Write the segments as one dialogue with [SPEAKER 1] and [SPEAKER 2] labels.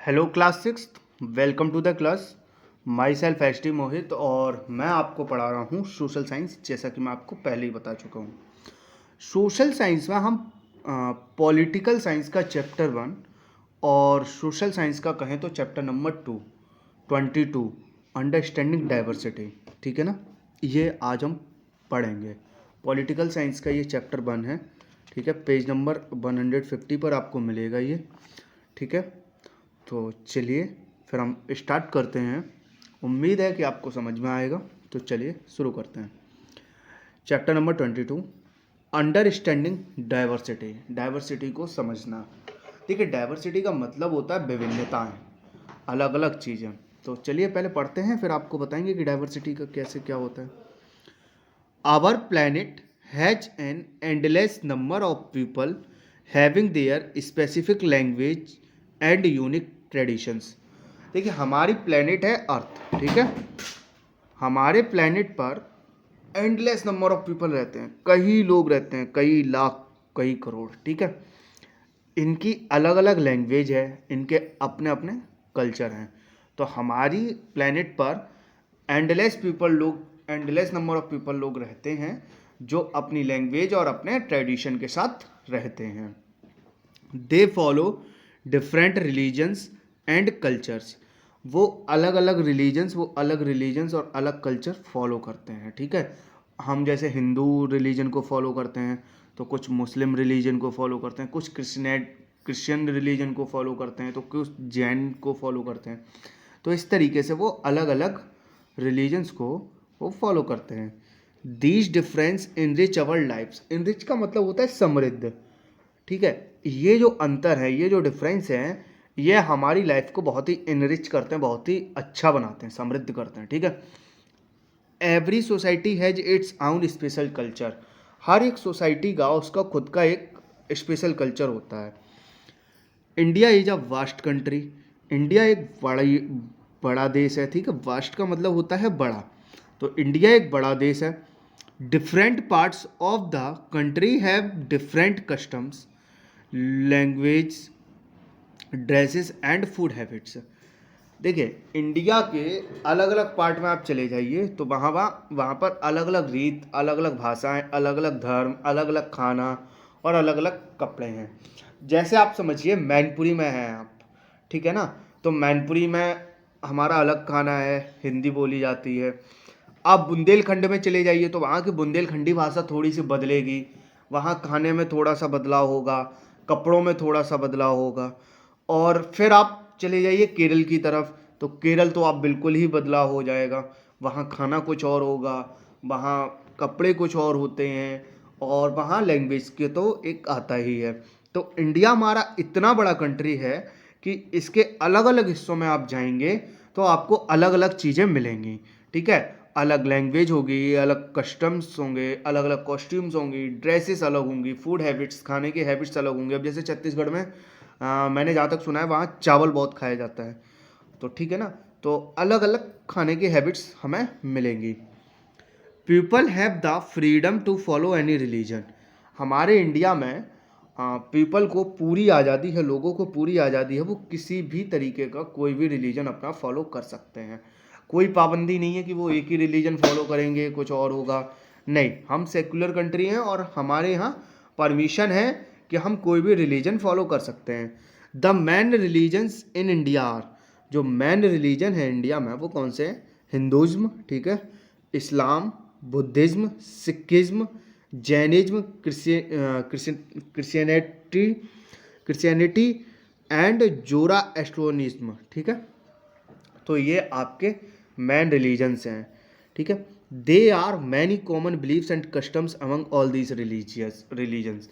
[SPEAKER 1] Hello class six, welcome to the class. Myself S T Mohit और मैं आपको पढ़ा रहा हूँ सोशल साइंस। जैसा कि मैं आपको पहले ही बता चुका हूँ, सोशल साइंस में हम पॉलिटिकल साइंस का चैप्टर 1 और सोशल साइंस का कहें तो चैप्टर नंबर 22 अंडरस्टैंडिंग डाइवर्सिटी, ठीक है ना। ये आज हम पढ़ेंगे। पॉलिटिकल साइंस का ये चैप्टर 1 है, ठीक है। पेज नंबर 150 पर आपको मिलेगा ये, ठीक है। तो चलिए फिर हम स्टार्ट करते हैं। उम्मीद है कि आपको समझ में आएगा। तो चलिए शुरू करते हैं। Chapter number 22 understanding diversity. Diversity को समझना। देखिए, डाइवर्सिटी का मतलब होता है विभिन्नताएं, अलग अलग चीज़ें। तो चलिए पहले पढ़ते हैं, फिर आपको बताएंगे कि डाइवर्सिटी का कैसे क्या होता है। Our planet has an endless number of people having their specific language and unique traditions. देखिए, हमारी प्लेनेट है अर्थ, ठीक है। हमारे प्लेनेट पर एंडलेस नंबर ऑफ पीपल रहते हैं, कई लोग रहते हैं, कई लाख, कई करोड़, ठीक है। इनकी अलग अलग लैंग्वेज है, इनके अपने अपने कल्चर हैं। तो हमारी प्लेनेट पर एंडलेस नंबर ऑफ पीपल लोग रहते हैं जो अपनी लैंग्वेज और अपने ट्रेडिशन के साथ रहते हैं। They follow different religions and cultures. वो अलग अलग रिलीजन्स और अलग कल्चर फॉलो करते हैं, ठीक है। हम जैसे हिंदू रिलीजन को फॉलो करते हैं, तो कुछ मुस्लिम रिलीजन को फॉलो करते हैं, कुछ क्रिश्चियन रिलीजन को फॉलो करते हैं, तो कुछ जैन को फॉलो करते हैं। तो इस तरीके से वो अलग अलग रिलीजन्स को वो फॉलो करते हैं। These difference enrich our lifes. Enrich का मतलब होता है समृद्ध, ठीक है। ये जो अंतर है, ये जो डिफरेंस है, ये हमारी लाइफ को बहुत ही इनरिच करते हैं, बहुत ही अच्छा बनाते हैं, समृद्ध करते हैं, ठीक है। एवरी सोसाइटी हैज इट्स आउन स्पेशल कल्चर। हर एक सोसाइटी का उसका खुद का एक स्पेशल कल्चर होता है। India is a vast country. India एक बड़ा देश है, ठीक है। वास्ट का मतलब होता है बड़ा। तो इंडिया एक बड़ा देश है। Different parts of the country have different customs, language, dresses and food habits. देखिए, इंडिया के अलग अलग पार्ट में आप चले जाइए तो वहाँ पर अलग अलग रीत, अलग अलग भाषाएं, अलग अलग धर्म, अलग अलग खाना और अलग अलग कपड़े हैं। जैसे आप समझिए मैनपुरी में हैं आप, ठीक है ना। तो मैनपुरी में हमारा अलग खाना है, हिंदी बोली जाती है। आप बुंदेलखंड में चले जाइए तो वहाँ की बुंदेलखंडी भाषा थोड़ी सी बदलेगी। वहाँ खाने में थोड़ा सा बदलाव होगा, कपड़ों में थोड़ा सा बदलाव होगा। और फिर आप चले जाइए केरल की तरफ, तो केरल तो आप बिल्कुल ही बदलाव हो जाएगा। वहाँ खाना कुछ और होगा, वहाँ कपड़े कुछ और होते हैं, और वहाँ लैंग्वेज के तो एक आता ही है। तो इंडिया हमारा इतना बड़ा कंट्री है कि इसके अलग अलग हिस्सों में आप जाएंगे तो आपको अलग अलग चीज़ें मिलेंगी, ठीक है। अलग लैंग्वेज होगी, अलग कस्टम्स होंगे, अलग अलग कॉस्ट्यूम्स होंगी, ड्रेसेस अलग होंगी, फूड हैबिट्स, खाने के हैबिट्स अलग होंगे। अब जैसे छत्तीसगढ़ में मैंने जहाँ तक सुना है वहाँ चावल बहुत खाया जाता है, तो ठीक है ना। तो अलग अलग खाने की हैबिट्स हमें मिलेंगी। People have the freedom to follow any religion. हमारे इंडिया में पीपल को पूरी आज़ादी है, लोगों को पूरी आज़ादी है, वो किसी भी तरीके का कोई भी रिलीजन अपना फॉलो कर सकते हैं। कोई पाबंदी नहीं है कि वो एक ही रिलीजन फॉलो करेंगे, कुछ और होगा। नहीं, हम सेकुलर कंट्री हैं और हमारे यहाँ परमिशन है कि हम कोई भी रिलीजन फॉलो कर सकते हैं। The main religions in India are. जो मैन रिलीजन है इंडिया में वो कौन से हैं? हिंदुज़्म, ठीक है, Islam, Buddhism, Sikhism, Jainism, Christianity Christianity and Zoroastrianism, ठीक है। तो ये आपके मैन रिलीजन्स हैं, ठीक है। They are many common beliefs and customs among all these religions.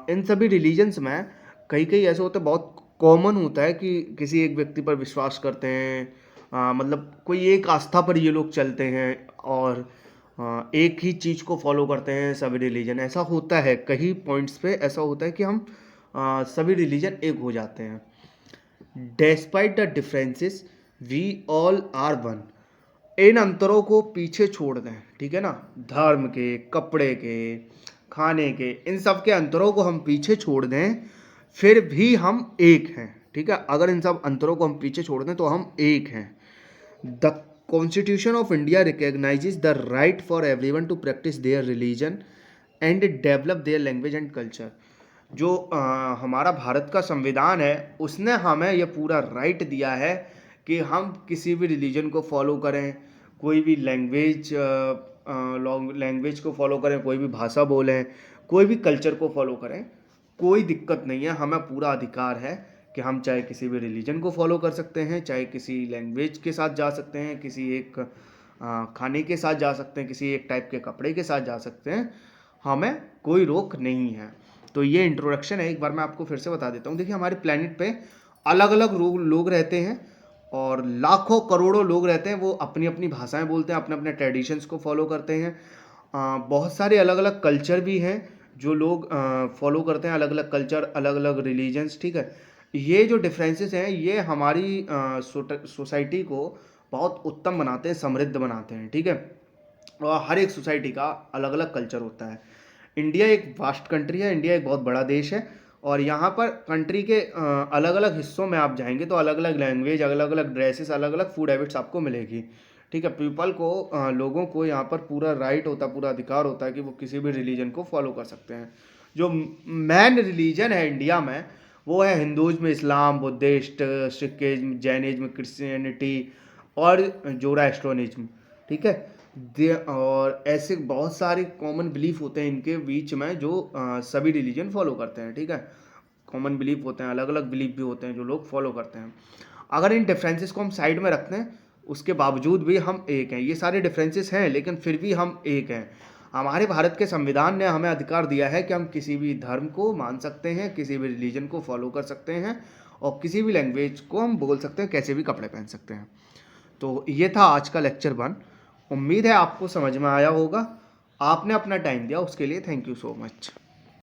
[SPEAKER 1] इन सभी रिलीजन्स में कई कई ऐसे होते हैं, बहुत कॉमन होता है कि किसी एक व्यक्ति पर विश्वास करते हैं, मतलब कोई एक आस्था पर ये लोग चलते हैं और एक ही चीज़ को फॉलो करते हैं सभी रिलीजन। ऐसा होता है कई पॉइंट्स पे, ऐसा होता है कि हम सभी रिलीजन एक हो जाते हैं। Despite the differences we all are one. इन अंतरों को पीछे छोड़ दें, ठीक है ना। धर्म के, कपड़े के, खाने के, इन सब के अंतरों को हम पीछे छोड़ दें, फिर भी हम एक हैं, ठीक है, अगर इन सब अंतरों को हम पीछे छोड़ दें तो हम एक हैं। The constitution of India recognizes the right for everyone to practice their religion and develop their language and culture. जो हमारा भारत का संविधान है उसने हमें यह पूरा राइट दिया है कि हम किसी भी रिलीजन को फॉलो करें, कोई भी लैंग्वेज को फॉलो करें, कोई भी भाषा बोलें, कोई भी कल्चर को फॉलो करें, कोई दिक्कत नहीं है। हमें पूरा अधिकार है कि हम चाहे किसी भी रिलीजन को फॉलो कर सकते हैं, चाहे किसी लैंग्वेज के साथ जा सकते हैं, किसी एक खाने के साथ जा सकते हैं, किसी एक टाइप के कपड़े के साथ जा सकते हैं, हमें कोई रोक नहीं है। तो ये इंट्रोडक्शन है, एक बार मैं आपको फिर से बता देता हूँ। देखिए हमारे प्लेनेट पे अलग अलग लोग रहते हैं और लाखों करोड़ों लोग रहते हैं, वो अपनी अपनी भाषाएं बोलते हैं, अपने अपने ट्रेडिशंस को फॉलो करते हैं। बहुत सारे अलग अलग कल्चर भी हैं जो लोग फॉलो करते हैं, अलग अलग कल्चर, अलग अलग रिलीजन्स, ठीक है। ये जो डिफरेंसेस हैं ये हमारी सोसाइटी को बहुत उत्तम बनाते हैं, समृद्ध बनाते हैं, ठीक है। और हर एक सोसाइटी का अलग अलग कल्चर होता है। इंडिया एक वास्ट कंट्री है, इंडिया एक बहुत बड़ा देश है और यहाँ पर कंट्री के अलग अलग हिस्सों में आप जाएंगे तो अलग अलग लैंग्वेज, अलग अलग ड्रेसेस, अलग अलग फूड हैबिट्स आपको मिलेगी, ठीक है। पीपल को लोगों को यहाँ पर पूरा राइट होता है, पूरा अधिकार होता है कि वो किसी भी रिलीजन को फॉलो कर सकते हैं। जो मेन रिलीजन है इंडिया में वो है हिंदुज़्म, इस्लाम, बुद्धिस्ट, सिखिज्म, जैनिज्म, क्रिश्चियनिटी और जोरास्ट्रोनिज्म, ठीक है। और ऐसे बहुत सारे कॉमन बिलीफ होते हैं इनके बीच में जो सभी रिलीजन फॉलो करते हैं, ठीक है। कॉमन बिलीफ होते हैं, अलग अलग बिलीफ भी होते हैं जो लोग फॉलो करते हैं। अगर इन डिफरेंसेस को हम साइड में रखते हैं उसके बावजूद भी हम एक हैं। ये सारे डिफरेंसेस हैं लेकिन फिर भी हम एक हैं। हमारे भारत के संविधान ने हमें अधिकार दिया है कि हम किसी भी धर्म को मान सकते हैं, किसी भी रिलीजन को फॉलो कर सकते हैं और किसी भी लैंग्वेज को हम बोल सकते हैं, कैसे भी कपड़े पहन सकते हैं। तो ये था आज का लेक्चर 1। उम्मीद है आपको समझ में आया होगा। आपने अपना टाइम दिया उसके लिए थैंक यू सो मच।